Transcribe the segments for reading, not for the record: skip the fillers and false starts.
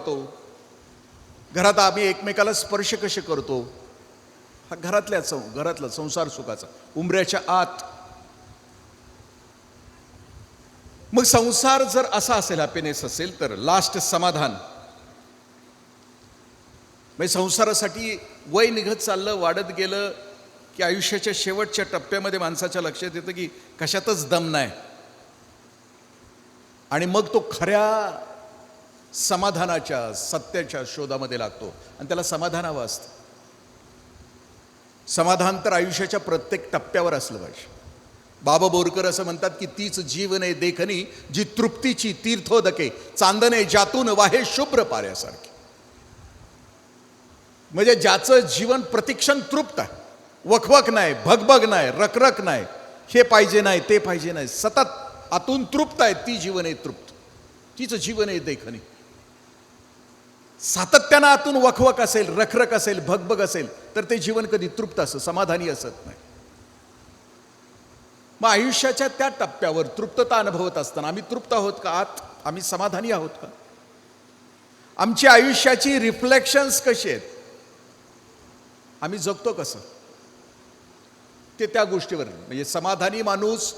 वापरतो, घरात आम्ही एकमेकाला स्पर्श कसे करतो, हा घरातला संसार सुखाचा उंबऱ्याच्या आत. मग संसार जर असा असेल, हॅपीनेस असेल, तर लास्ट समाधान. म्हणजे संसारासाठी वय निघत चाललं, वाढत गेलं की आयुष्याच्या शेवटच्या टप्प्यामध्ये माणसाच्या लक्षात येतं की कशातच दम नाही, आणि मग तो खऱ्या समाधानाच्या सत्याच्या शोधामध्ये लागतो आणि त्याला समाधान हवं असतं. समाधान तर आयुष्याच्या प्रत्येक टप्प्यावर असलं पाहिजे. बाबा बोरकर असं म्हणतात की तीच जीवने देखणी जी तृप्तीची तीर्थोदके, चांदणे ज्यातून वाहे शुभ्र पाऱ्यासारखी. म्हणजे ज्याचं जीवन प्रतिक्षण तृप्त आहे, वखवक नाही, भगभग नाही, रखरख नाही, हे पाहिजे नाही ते पाहिजे नाही, सतत आतून तृप्त आहे, ती जीवन आहे तृप्त, तीच जीवन आहे देखणी. सातत्यानं आतून वखवक असेल, रखरख असेल, भगभग असेल तर ते जीवन कधी तृप्त असं समाधानी असत नाही. मग आयुष्याच्या त्या टप्प्यावर तृप्तता अनुभवत असताना आम्ही तृप्त आहोत का? आत आम्ही समाधानी आहोत का? आमची आयुष्याची रिफ्लेक्शन्स कशी आहेत? आम्ही जगतो कसं ते त्या गोष्टीवर. म्हणजे समाधानी माणूस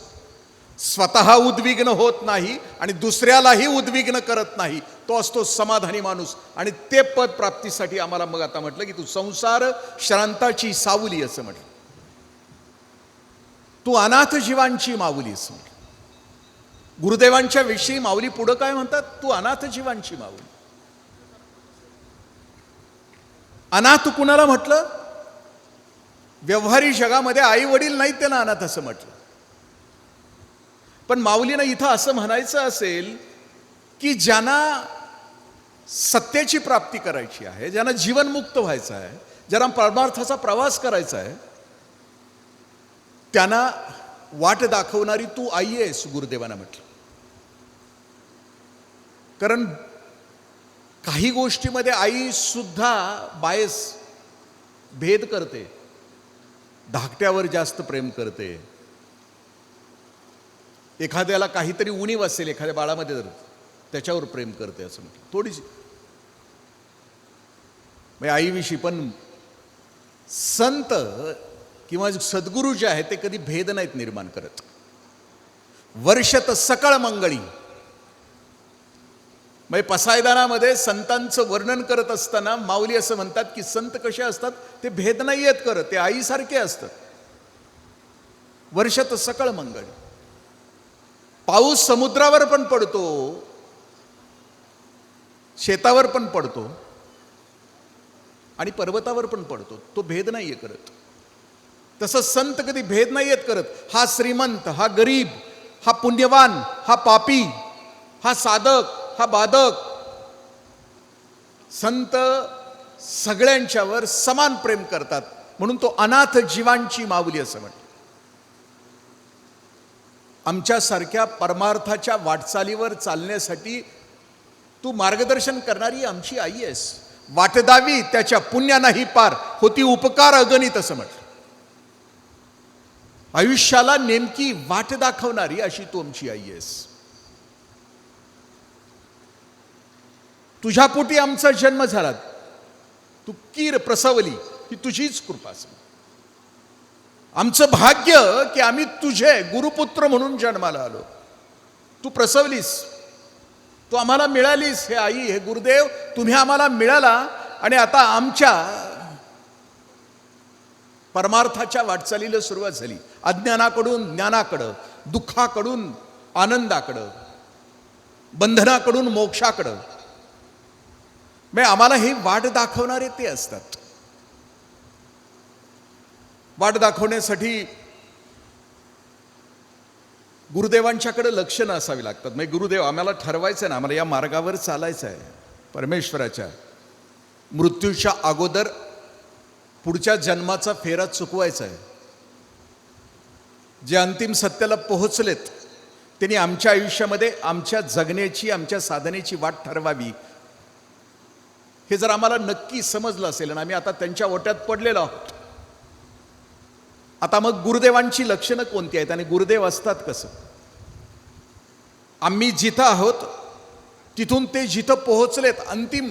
स्वतः उद्विग्न होत नाही आणि दुसऱ्यालाही उद्विग्न करत नाही, तो असतो समाधानी माणूस. आणि ते पद प्राप्तीसाठी आम्हाला मग आता म्हटलं की तू संसार श्रांताची सावली असं म्हटलं, तू अनाथ जीवांची माऊली असं म्हटलं. गुरुदेवांच्या विषयी माऊली पुढं काय म्हणतात? तू अनाथ जीवांची माऊली. अनाथ कुणाला म्हटलं? व्यवहारी जगामध्ये आई वडील नाहीत त्यांना अनाथ असं म्हटलं. पण माऊलीनं इथं असं म्हणायचं असेल की ज्यांना सत्याची प्राप्ती करायची आहे, ज्यांना जीवनमुक्त व्हायचं आहे, ज्यांना परमार्थाचा प्रवास करायचा आहे, त्यांना वाट दाखवणारी तू आई आहेस, गुरुदेवांना म्हटलं. कारण काही गोष्टीमध्ये आई सुद्धा बायस भेद करते, धाकट्यावर जास्त प्रेम करते. एखाद्याला काहीतरी उणीव असेल एखाद्या बाळामध्ये तर त्याच्यावर प्रेम करते असं म्हटलं थोडीशी. म्हणजे आईविषयी पण संत किंवा सद्गुरू जे आहेत ते कधी भेद नाहीत निर्माण करत. वर्षत सकळ मंगळी, म्हणजे पसायदानामध्ये संतांचं वर्णन करत असताना माऊली असं म्हणतात की संत कसे असतात? ते भेद नाही येत करत, ते आईसारखे असतात. वर्षत सकळ मंगळी. पाऊस समुद्रावर पण पडतो, शेतावर पण पडतो आणि पर्वतावर पण पडतो, तो भेद नाहीये करत. तसं संत कधी भेद नाही येत करत. हा श्रीमंत, हा गरीब, हा पुण्यवान, हा पापी, हा साधक, हा बाधक, संत सगळ्यांच्यावर समान प्रेम करतात. म्हणून तो अनाथ जीवांची माऊली असं म्हणतो. आमच्यासारख्या परमार्थाच्या वाटचालीवर चालण्यासाठी तू मार्गदर्शन करणारी आमची आई आहेस. वाटदावी त्याच्या पुण्यानाही पार, होती उपकार अगणित असं म्हटलं. आयुष्याला नेमकी वाट दाखवणारी अशी तू आमची आई आहेस. तुझ्या पोटी आमचा जन्म झाला, तू कीर प्रसवली, ही तुझीच कृपा असेल. आमचं भाग्य की आम्ही तुझे गुरुपुत्र म्हणून जन्माला आलो. तू प्रसवलीस, तू आम्हाला मिळालीस. हे आई, हे गुरुदेव, तुम्ही आम्हाला मिळाला आणि आता आमच्या परमार्थाच्या वाटचालीला सुरुवात झाली. अज्ञानाकडून ज्ञानाकडं, दुःखाकडून आनंदाकडं, बंधनाकडून मोक्षाकडं. म्हणजे आम्हाला ही वाट दाखवणारे ते असतात. वाट दाखवण्यासाठी गुरुदेवांच्याकडे लक्ष न असावी लागतात. म्हणजे गुरुदेव आम्हाला ठरवायचं ना, आम्हाला या मार्गावर चालायचं आहे, परमेश्वराच्या मृत्यूच्या अगोदर पुढच्या जन्माचा फेरा चुकवायचा आहे. जे अंतिम सत्याला पोहोचलेत त्यांनी आमच्या आयुष्यामध्ये आमच्या जगण्याची, आमच्या साधनेची वाट ठरवावी. हे जर आम्हाला नक्की समजलं असेल आणि आम्ही आता त्यांच्या ओट्यात पडलेलो आहोत, आता मग गुरुदेवांची लक्षणं कोणती आहेत आणि गुरुदेव असतात कसं? आम्ही जिथं आहोत तिथून ते जिथं पोहोचलेत अंतिम